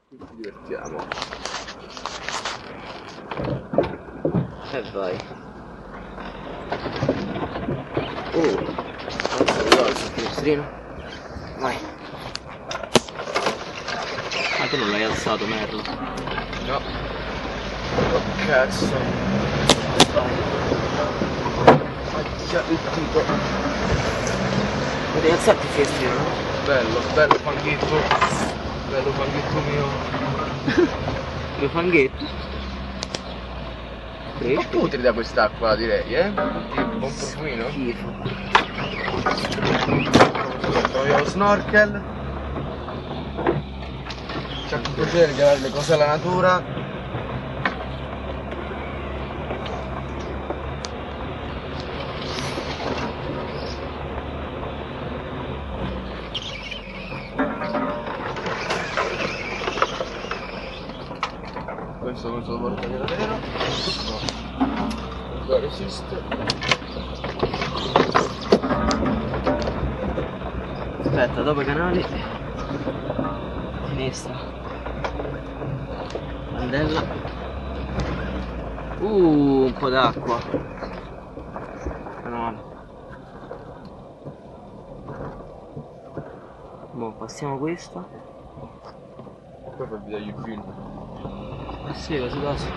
Ci divertiamo. E vai. Adesso vediamo il finestrino. Vai. Ah, tu non l'hai alzato, merlo. No. Oh cazzo. Già il tipo. Devi alzarti il finestrino, no? Bello, bello fanghetto. Bello fanghetto mio. Due fanghetti. Un po' putri da quest'acqua direi, eh? Buon profumino. Schifo. Troviamo lo snorkel. C'è un piacere regalare le cose alla natura. Questo non so lo porta davvero. No. Non resiste. Aspetta, dopo i canali. Finestra. Candela. Un po' d'acqua. Canale. Boh, passiamo questa. Poi fa il video più. Sì, quasi quasi.